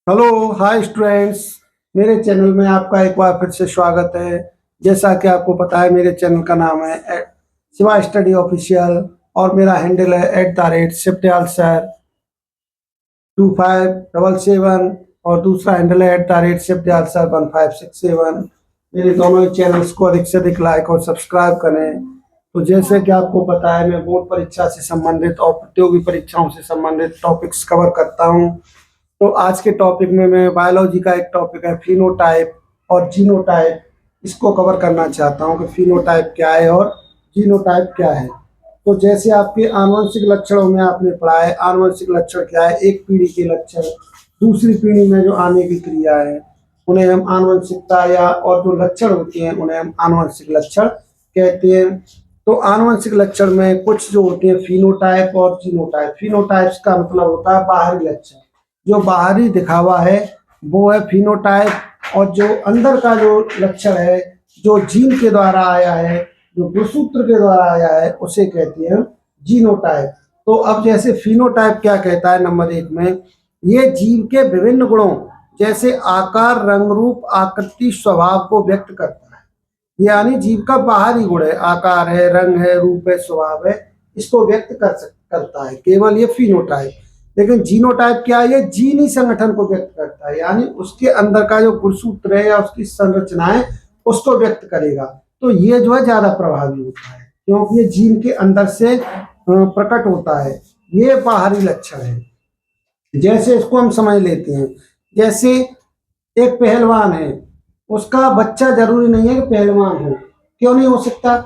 Hello hi students. मेरे channel में आपका एक बार फिर से स्वागत है। जैसा कि आपको पता है मेरे चैनल का नाम है शिवा स्टडी ऑफिशियल और मेरा हैंडल है @शिवदयाल सर 2577 और दूसरा हैंडल है @शिवदयाल सर 1567। मेरे दोनों ही चैनल्स को अधिक से अधिक लाइक और सब्सक्राइब करें। तो जैसे कि आपको पता है मैं बोर्ड परीक्षा से संबंधित और प्रतियोगी परीक्षाओं से संबंधित टॉपिक्स कवर करता हूँ। तो आज के टॉपिक में मैं बायोलॉजी का एक टॉपिक है फिनोटाइप और जीनोटाइप, इसको कवर करना चाहता हूँ कि फिनोटाइप क्या है और जीनोटाइप क्या है। तो जैसे आपके आनुवंशिक लक्षणों में आपने पढ़ा है, आनुवंशिक लक्षण क्या है, एक पीढ़ी के लक्षण, दूसरी पीढ़ी में जो आने की क्रिया है उन्हें हम आनुवंशिकता या और जो लक्षण होते हैं उन्हें हम आनुवंशिक लक्षण कहते हैं। तो आनुवंशिक लक्षण में कुछ जो होते हैं फिनोटाइप और जीनोटाइप। फिनोटाइप्स का मतलब होता है बाहरी लक्षण, जो बाहरी दिखावा है वो है फिनोटाइप, और जो अंदर का जो लक्षण है जो जीन के द्वारा आया है, जो गुणसूत्र के द्वारा आया है, उसे कहते हैं जीनोटाइप। तो अब जैसे फिनोटाइप क्या कहता है, नंबर 1 में ये जीव के विभिन्न गुणों जैसे आकार, रंग, रूप, आकृति, स्वभाव को व्यक्त करता है। यानी जीव का बाहरी गुण है, आकार है, रंग है, रूप है, स्वभाव है, इसको व्यक्त करता है केवल ये फिनोटाइप। लेकिन जीनोटाइप क्या है, ये जीनी संगठन को व्यक्त करता है, यानी उसके अंदर का जो गुणसूत्र है या उसकी संरचना है उसको व्यक्त करेगा। तो ये जो है ज्यादा प्रभावी होता है क्योंकि ये जीन के अंदर से प्रकट होता है। ये बाहरी लक्षण है। जैसे इसको हम समझ लेते हैं, जैसे एक पहलवान है, उसका बच्चा जरूरी नहीं है कि पहलवान हो। क्यों नहीं हो सकता?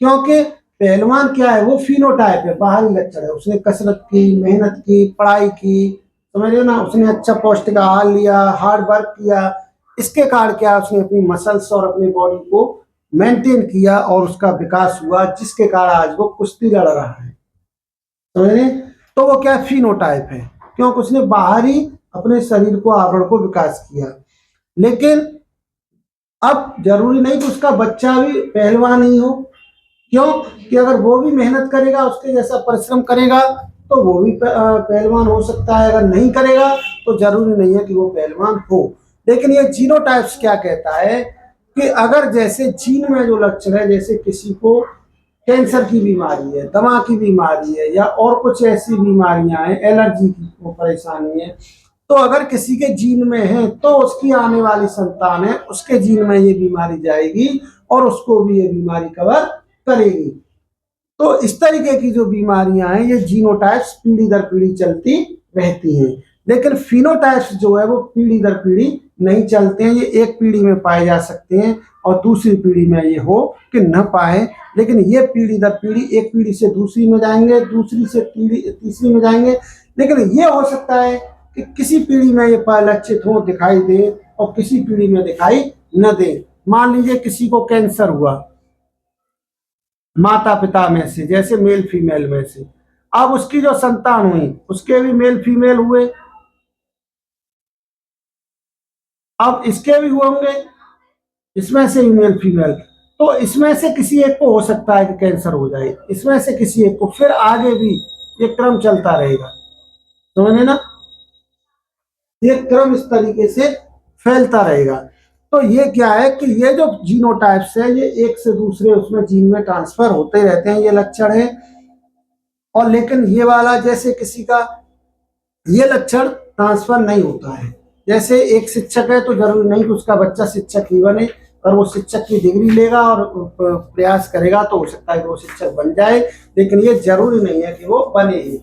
क्योंकि पहलवान क्या है, वो फिनोटाइप है, बाहरी लक्षण है। उसने कसरत की, मेहनत की, पढ़ाई की, समझ रहे हो ना, उसने अच्छा पौष्टिक आहार लिया, हार्ड वर्क किया, इसके कारण क्या, उसने अपनी मसल्स और अपनी बॉडी को मेंटेन किया और उसका विकास हुआ, जिसके कारण आज वो कुश्ती लड़ रहा है। समझ रहे? तो वो क्या फिनोटाइप है, क्योंकि उसने बाहरी अपने शरीर को, आवरण को विकास किया। लेकिन अब जरूरी नहीं कि उसका बच्चा भी पहलवान ही हो। क्यों? कि अगर वो भी मेहनत करेगा, उसके जैसा परिश्रम करेगा, तो वो भी पहलवान हो सकता है। अगर नहीं करेगा तो जरूरी नहीं है कि वो पहलवान हो। लेकिन ये जीनोटाइप्स क्या कहता है कि अगर जैसे जीन में जो लक्षण है, जैसे किसी को कैंसर की बीमारी है, दमा की बीमारी है, या और कुछ ऐसी बीमारियां हैं, एलर्जी की परेशानी है, तो अगर किसी के जीन में है तो उसकी आने वाली संतान है, उसके जीन में ये बीमारी जाएगी और उसको भी ये बीमारी कवर करेगी। तो इस तरीके की जो बीमारियां हैं, ये जीनोटाइप्स पीढ़ी दर पीढ़ी चलती रहती हैं। लेकिन फिनोटाइप्स जो है वो पीढ़ी दर पीढ़ी नहीं चलते हैं, ये एक पीढ़ी में पाए जा सकते हैं और दूसरी पीढ़ी में ये हो कि न पाए। लेकिन ये पीढ़ी दर पीढ़ी, एक पीढ़ी से दूसरी में जाएंगे, दूसरी से तीसरी में जाएंगे। लेकिन ये हो सकता है कि किसी पीढ़ी में ये परिलक्षित हो, दिखाई दे, और किसी पीढ़ी में दिखाई न दे। मान लीजिए किसी को कैंसर हुआ माता पिता में से, जैसे मेल फीमेल में से, अब उसकी जो संतान हुई उसके भी मेल फीमेल हुए, अब इसके भी हुए होंगे, इसमें से भी मेल फीमेल। तो इसमें से किसी एक को हो सकता है कि कैंसर हो जाए, इसमें से किसी एक को, फिर आगे भी ये क्रम चलता रहेगा। समझे ना? ये क्रम इस तरीके से फैलता रहेगा। तो ये क्या है कि ये जो जीनोटाइप्स है ये एक से दूसरे उसमें जीन में ट्रांसफर होते रहते हैं, ये लक्षण है। और लेकिन ये वाला जैसे किसी का ये लक्षण ट्रांसफर नहीं होता है। जैसे एक शिक्षक है तो जरूरी नहीं कि उसका बच्चा शिक्षक ही बने, और वो शिक्षक की डिग्री लेगा और प्रयास करेगा तो हो सकता है कि वो शिक्षक बन जाए, लेकिन ये जरूरी नहीं है कि वो बने ही।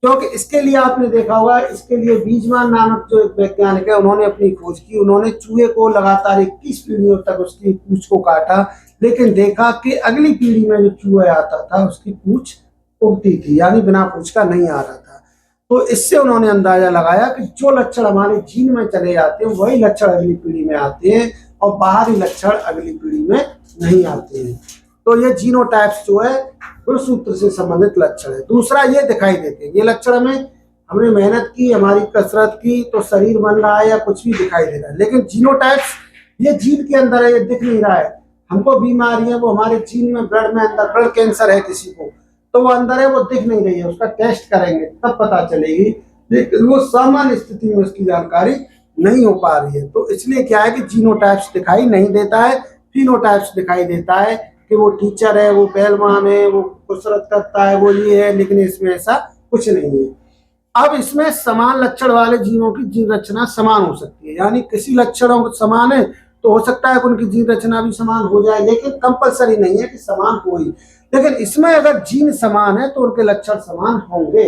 क्योंकि इसके लिए आपने देखा होगा, इसके लिए बीजमान नामक जो एक वैज्ञानिक है, उन्होंने अपनी खोज की। उन्होंने चूहे को लगातार 21 पीढ़ियों तक उसकी पूंछ को काटा, लेकिन देखा कि अगली पीढ़ी में जो चूहा आता था उसकी पूंछ उगती थी, यानी बिना पूंछ का नहीं आ रहा था। तो इससे उन्होंने अंदाजा लगाया कि जो लक्षण हमारे जीन में चले जाते हैं वही लक्षण अगली पीढ़ी में आते हैं, और बाहरी लक्षण अगली पीढ़ी में नहीं आते हैं। तो ये जीनोटाइप्स जो है गुणसूत्र से संबंधित लक्षण है। दूसरा ये दिखाई देते हैं, ये लक्षण हमें, हमने मेहनत की, हमारी कसरत की, तो शरीर बन रहा है या कुछ भी दिखाई दे रहा है। लेकिन जीनोटाइप्स ये जीन के अंदर है, ये दिख नहीं रहा है। हमको बीमारी है वो हमारे जीन में, ब्लड में अंदर, ब्लड कैंसर है किसी को, तो वो अंदर है, वो दिख नहीं रही है, उसका टेस्ट करेंगे तब पता चलेगी। लेकिन वो सामान्य स्थिति में उसकी जानकारी नहीं हो पा रही है। तो इसलिए क्या है कि जीनोटाइप्स दिखाई नहीं देता है, फिनोटाइप्स दिखाई देता है कि वो टीचर है, वो पहलवान है, वो कसरत करता है, वो ये है, लेकिन इसमें ऐसा कुछ नहीं है। अब इसमें समान लक्षण वाले जीवों की जीन रचना समान हो सकती है, यानी किसी लक्षणों समान है तो हो सकता है कि उनकी जीन रचना भी समान हो जाए, लेकिन कंपलसरी नहीं है कि समान हो ही। लेकिन इसमें अगर जीन समान है तो उनके लक्षण समान होंगे,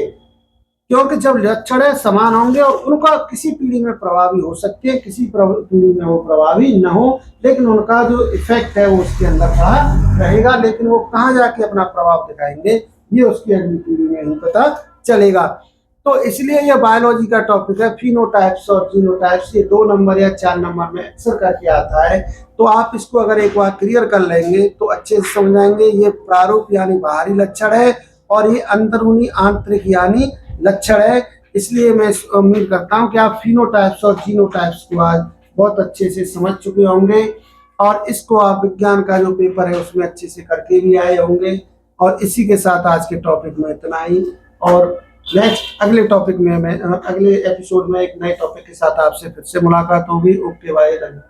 क्योंकि जब लक्षण समान होंगे और उनका किसी पीढ़ी में प्रभावी हो सकते हैं, किसी पीढ़ी में वो प्रभावी न हो, लेकिन उनका जो इफेक्ट है वो उसके अंदर रहा रहेगा, लेकिन वो कहाँ जाके अपना प्रभाव दिखाएंगे ये उसकी अगली पीढ़ी में ही पता चलेगा। तो इसलिए ये बायोलॉजी का टॉपिक है, फिनोटाइप्स और जीनोटाइप्स, ये 2 नंबर या 4 नंबर में अक्सर करके आता है। तो आप इसको अगर एक बार क्लियर कर लेंगे तो अच्छे से समझाएंगे। ये प्रारूप यानी बाहरी लक्षण है और ये अंदरूनी आंतरिक यानी लक्षण है। इसलिए मैं उम्मीद करता हूं कि आप फिनोटाइप्स और जीनोटाइप्स को आज बहुत अच्छे से समझ चुके होंगे और इसको आप विज्ञान का जो पेपर है उसमें अच्छे से करके भी आए होंगे। और इसी के साथ आज के टॉपिक में इतना ही, और नेक्स्ट अगले टॉपिक में मैं अगले एपिसोड में एक नए टॉपिक के साथ आपसे फिर से मुलाकात होगी। Okay bye.